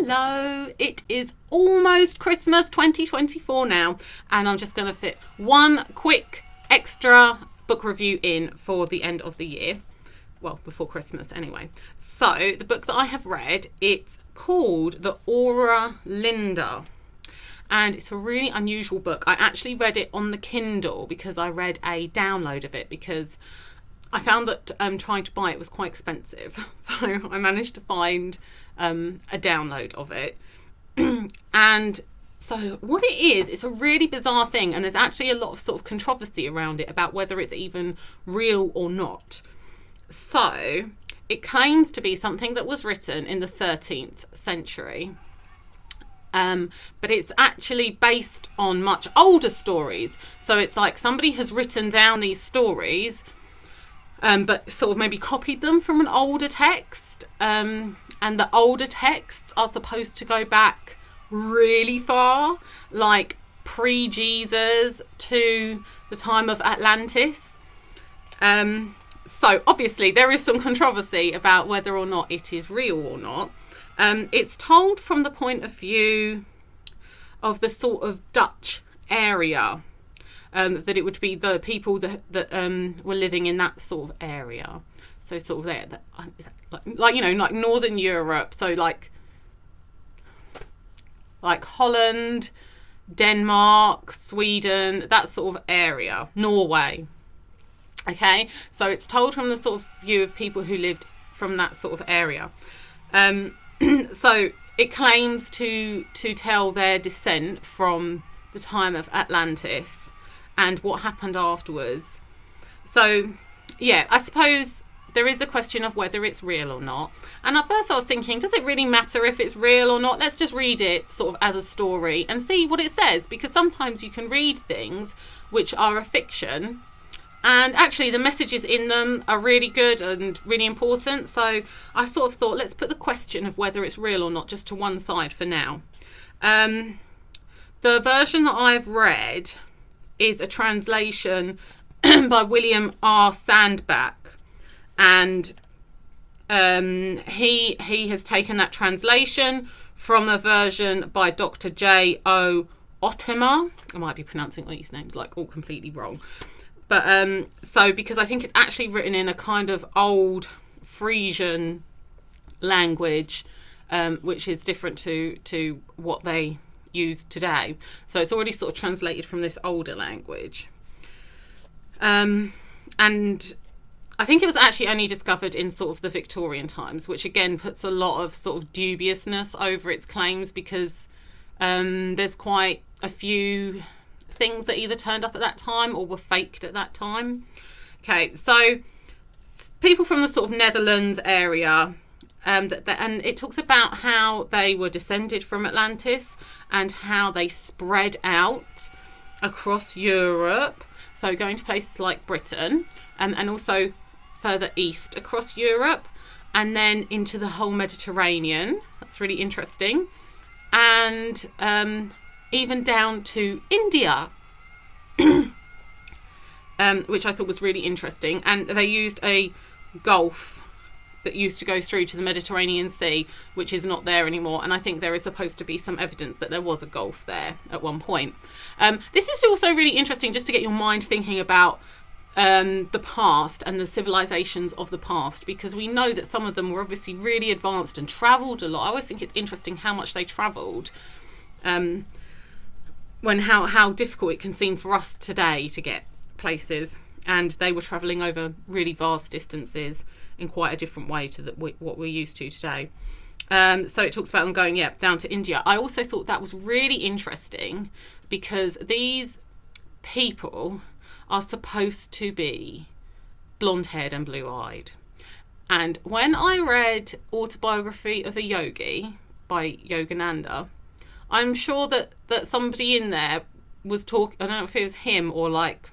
Hello, it is almost Christmas 2024 now, and I'm just going to fit one quick extra book review in for the end of the year. Well, before Christmas anyway. So, the book that I have read, it's called The Oera Linda. And it's a really unusual book. I actually read it on the Kindle because I read a download of it because I found that trying to buy it was quite expensive. So I managed to find a download of it. And so what it is, it's a really bizarre thing. And there's actually a lot of sort of controversy around it about whether it's even real or not. So it claims to be something that was written in the 13th century. But it's actually based on much older stories. So it's like somebody has written down these stories, but sort of maybe copied them from an older text. And the older texts are supposed to go back really far, like pre-Jesus to the time of Atlantis. So obviously there is some controversy about whether or not it is real or not. It's told from the point of view of the sort of Dutch area, that it would be the people that were living in that sort of area. So sort of there, like you know, like Northern Europe. So like Holland, Denmark, Sweden, that sort of area, Norway. Okay, so it's told from the sort of view of people who lived from that sort of area. So it claims to tell their descent from the time of Atlantis and what happened afterwards. So, yeah, I suppose there is a question of whether it's real or not. And at first I was thinking, does it really matter if it's real or not? Let's just read it sort of as a story and see what it says. Because sometimes you can read things which are a fiction, and actually the messages in them are really good and really important. So I sort of thought, let's put the question of whether it's real or not just to one side for now. The version that I've read is a translation by William R. Sandbach. And he has taken that translation from a version by Dr. J. O. Ottema. I might be pronouncing all these names like all completely wrong. But so because I think it's actually written in a kind of old Frisian language, which is different to what they use today. So it's already sort of translated from this older language. And I think it was actually only discovered in sort of the Victorian times, which again puts a lot of sort of dubiousness over its claims because there's quite a few things that either turned up at that time or were faked at that time. Okay, so people from the sort of Netherlands area, and it talks about how they were descended from Atlantis and how they spread out across Europe, so going to places like Britain, and also further east across Europe, and then into the whole Mediterranean. That's really interesting. And even down to India, which I thought was really interesting. And they used a gulf that used to go through to the Mediterranean Sea, which is not there anymore. And I think there is supposed to be some evidence that there was a gulf there at one point. This is also really interesting just to get your mind thinking about the past and the civilizations of the past, because we know that some of them were obviously really advanced and travelled a lot. I always think it's interesting how much they travelled, when how difficult it can seem for us today to get places, and they were travelling over really vast distances in quite a different way to what we're used to today. So it talks about them going down to India. I also thought that was really interesting because these people are supposed to be blonde-haired and blue-eyed. And when I read Autobiography of a Yogi by Yogananda, I'm sure that somebody in there was talking, I don't know if it was him or like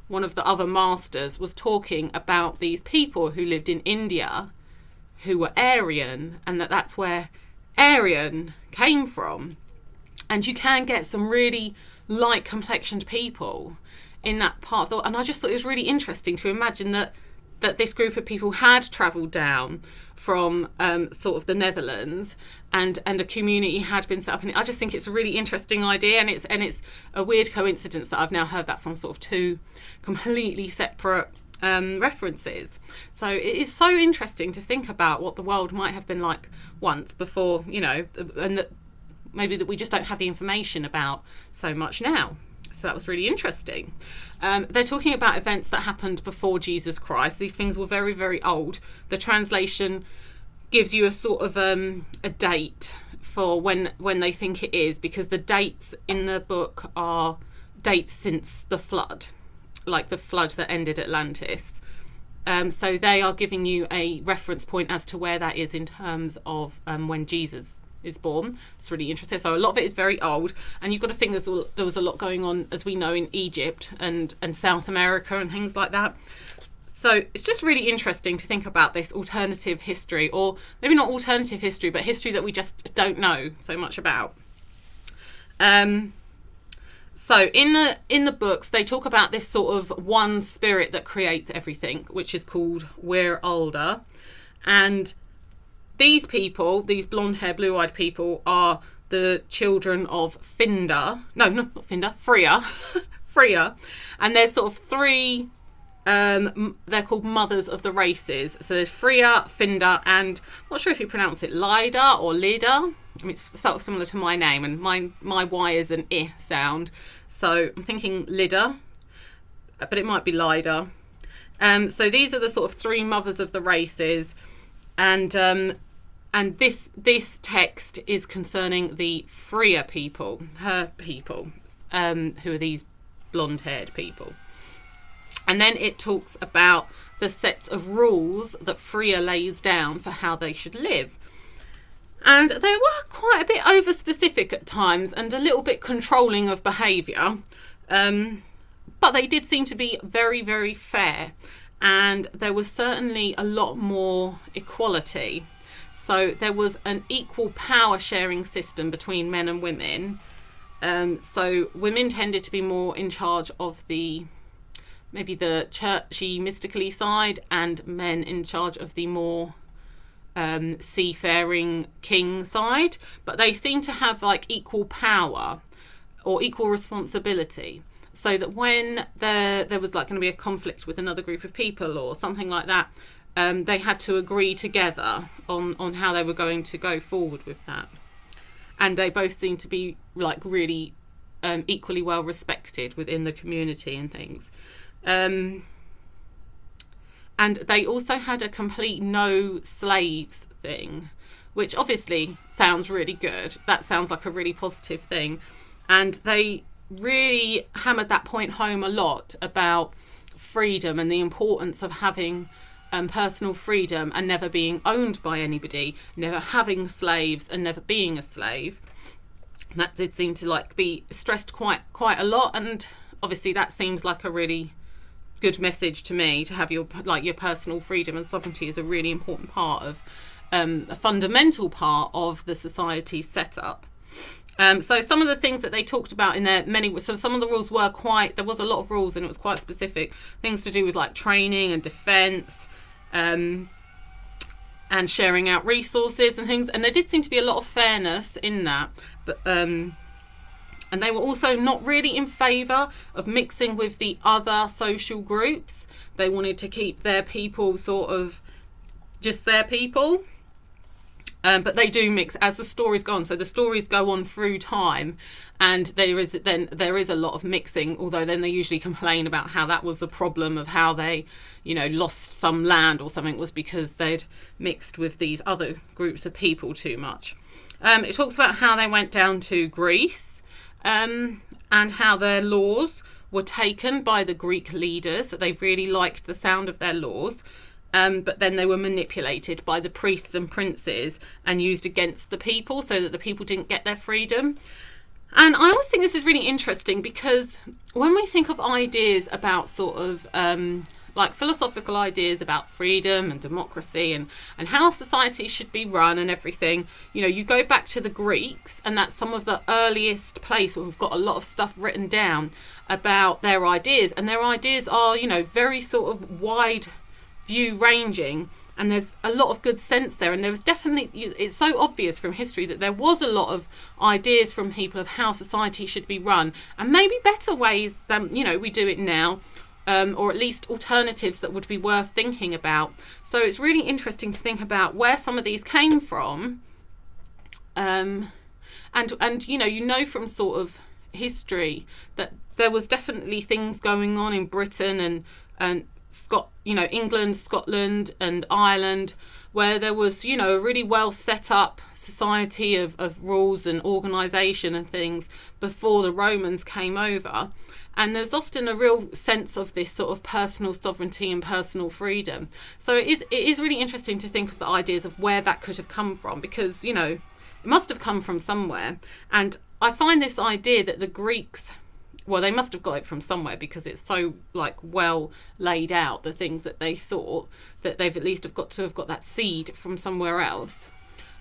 one of the other masters, was talking about these people who lived in India who were Aryan, and that's where Aryan came from. And you can get some really light complexioned people in that part of the, and I just thought it was really interesting to imagine that that this group of people had travelled down from sort of the Netherlands, and a community had been set up. And I just think it's a really interesting idea, and it's a weird coincidence that I've now heard that from sort of two completely separate references. So it is so interesting to think about what the world might have been like once before, and that maybe that we just don't have the information about so much now. So that was really interesting. They're talking about events that happened before Jesus Christ. These things were very, very old. The translation gives you a sort of a date for when they think it is, because the dates in the book are dates since the flood, like the flood that ended Atlantis. So they are giving you a reference point as to where that is in terms of when Jesus is born. It's really interesting. So a lot of it is very old, and you've got to think there was a lot going on, as we know, in Egypt and South America and things like that. So it's just really interesting to think about this alternative history, or maybe not alternative history, but history that we just don't know so much about. So in the books, they talk about this sort of one spirit that creates everything, which is called whirring. And these people, these blonde-haired, blue-eyed people, are the children of Finda. No, not Finda, Freya. Freya. And there's sort of three, they're called mothers of the races. So there's Freya, Finda, and I'm not sure if you pronounce it Lydia or Lida. I mean, it's spelled similar to my name, and my Y is an I sound. So I'm thinking Lydia, but it might be Lydia. So these are the sort of three mothers of the races. And this text is concerning the Freya people, her people, who are these blonde-haired people. And then it talks about the sets of rules that Freya lays down for how they should live. And they were quite a bit over-specific at times and a little bit controlling of behaviour. But they did seem to be very, very fair. And there was certainly a lot more equality. So there was an equal power sharing system between men and women. So women tended to be more in charge of maybe the churchy, mystically side, and men in charge of the more seafaring king side. But they seemed to have like equal power or equal responsibility. So that when there was like going to be a conflict with another group of people or something like that, they had to agree together on how they were going to go forward with that. And they both seemed to be like really equally well respected within the community and things. And they also had a complete no slaves thing, which obviously sounds really good. That sounds like a really positive thing. And they really hammered that point home a lot about freedom and the importance of having personal freedom and never being owned by anybody, never having slaves and never being a slave. That did seem to like be stressed quite a lot, and obviously that seems like a really good message to me, to have your personal freedom and sovereignty is a really important part of a fundamental part of the society's setup. So some of the things that they talked about in there, so some of the rules were there was a lot of rules and it was quite specific, things to do with like training and defence, and sharing out resources and things. And there did seem to be a lot of fairness in that, but and they were also not really in favour of mixing with the other social groups. They wanted to keep their people sort of just their people. But they do mix as the stories go on. So the stories go on through time, and there is a lot of mixing. Although then they usually complain about how that was the problem of how they, lost some land or something, was because they'd mixed with these other groups of people too much. It talks about how they went down to Greece, and how their laws were taken by the Greek leaders. That they really liked the sound of their laws. But then they were manipulated by the priests and princes and used against the people so that the people didn't get their freedom. And I always think this is really interesting, because when we think of ideas about sort of like philosophical ideas about freedom and democracy and how society should be run and everything, you go back to the Greeks, and that's some of the earliest place where we've got a lot of stuff written down about their ideas. And their ideas are, very sort of wide view ranging, and there's a lot of good sense there. And there was definitely, it's so obvious from history that there was a lot of ideas from people of how society should be run, and maybe better ways than, you know, we do it now. Or at least alternatives that would be worth thinking about. So it's really interesting to think about where some of these came from. And you know from sort of history that there was definitely things going on in Britain and England, Scotland and Ireland, where there was, you know, a really well set up society of rules and organisation and things before the Romans came over. And there's often a real sense of this sort of personal sovereignty and personal freedom. So it is really interesting to think of the ideas of where that could have come from, because, you know, it must have come from somewhere. And I find this idea that the Greeks, well, they must have got it from somewhere, because it's so like well laid out, the things that they thought, that they've at least have got that seed from somewhere else.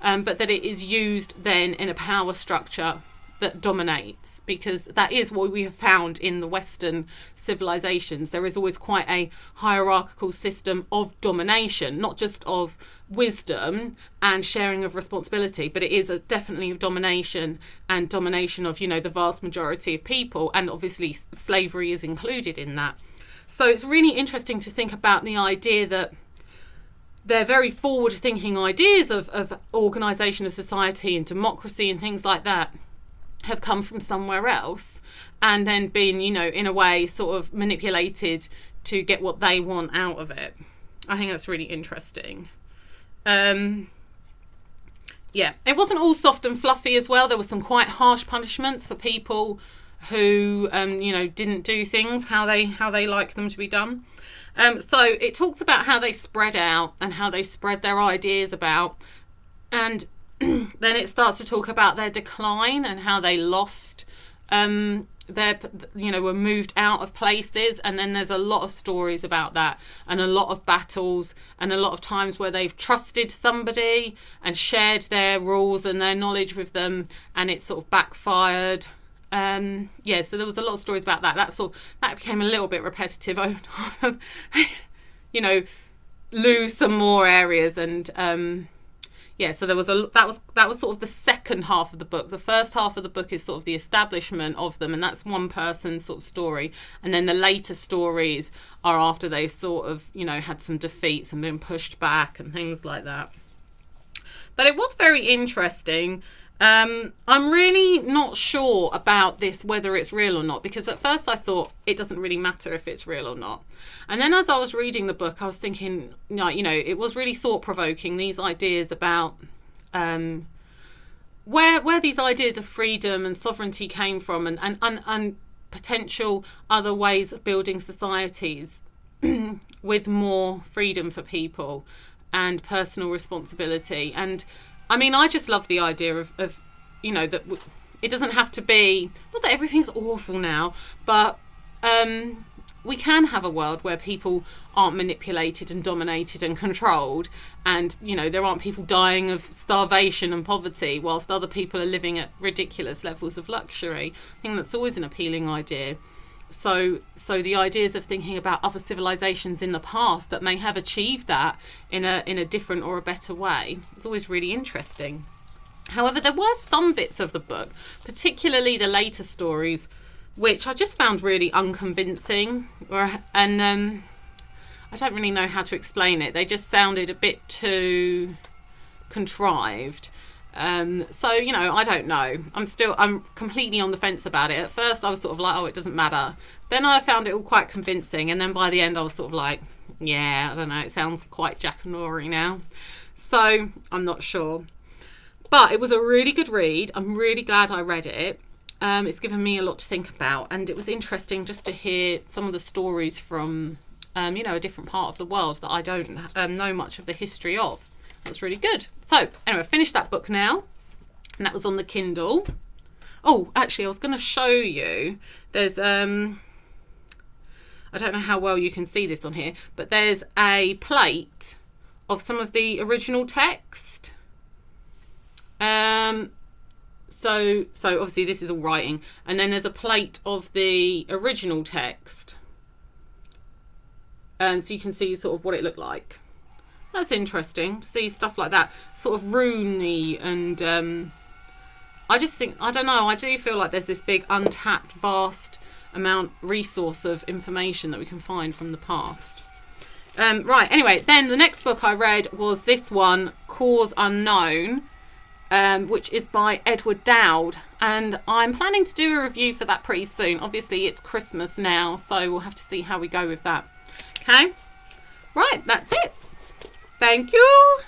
But that it is used then in a power structure that dominates, because that is what we have found in the Western civilizations. There is always quite a hierarchical system of domination, not just of wisdom and sharing of responsibility, but it is definitely of domination, and domination of, you know, the vast majority of people, and obviously slavery is included in that. So it's really interesting to think about the idea that they're very forward-thinking ideas of organisation of society and democracy and things like that have come from somewhere else, and then been, you know, in a way sort of manipulated to get what they want out of it. I think that's really interesting. It wasn't all soft and fluffy as well. There were some quite harsh punishments for people who didn't do things how they like them to be done. So it talks about how they spread out and how they spread their ideas about, and then it starts to talk about their decline and how they lost were moved out of places. And then there's a lot of stories about that, and a lot of battles, and a lot of times where they've trusted somebody and shared their rules and their knowledge with them, and it sort of backfired. So there was a lot of stories about that. That became a little bit repetitive over time. Lose some more areas, and so there was that was sort of the second half of the book. The first half of the book is sort of the establishment of them, and that's one person's sort of story. And then the later stories are after they've sort of, had some defeats and been pushed back and things like that. But it was very interesting. I'm really not sure about this, whether it's real or not, because at first I thought it doesn't really matter if it's real or not. And then as I was reading the book, I was thinking, it was really thought-provoking, these ideas about where these ideas of freedom and sovereignty came from, and potential other ways of building societies with more freedom for people and personal responsibility. And I mean, I just love the idea of that it doesn't have to be, not that everything's awful now, but we can have a world where people aren't manipulated and dominated and controlled, and, there aren't people dying of starvation and poverty whilst other people are living at ridiculous levels of luxury. I think that's always an appealing idea. So the ideas of thinking about other civilizations in the past that may have achieved that in a different or a better way is always really interesting. However, there were some bits of the book, particularly the later stories, which I just found really unconvincing, and I don't really know how to explain it. They just sounded a bit too contrived. I don't know. I'm completely on the fence about it. At first I was sort of like, oh, it doesn't matter. Then I found it all quite convincing. And then by the end I was sort of like, yeah, I don't know. It sounds quite Jackanory now. So I'm not sure. But it was a really good read. I'm really glad I read it. It's given me a lot to think about. And it was interesting just to hear some of the stories from, a different part of the world that I don't know much of the history of. That's really good. So anyway, I finished that book now, and that was on the Kindle. Oh, actually, I was going to show you. There's I don't know how well you can see this on here, but there's a plate of some of the original text. So obviously this is all writing, and then there's a plate of the original text. So you can see sort of what it looked like. That's interesting to see stuff like that, sort of runey, and I just think, I don't know, I do feel like there's this big untapped vast resource of information that we can find from the past. Right, anyway, then the next book I read was this one, Cause Unknown, which is by Edward Dowd, and I'm planning to do a review for that pretty soon. Obviously it's Christmas now, so we'll have to see how we go with that. Okay, right, that's it. Thank you.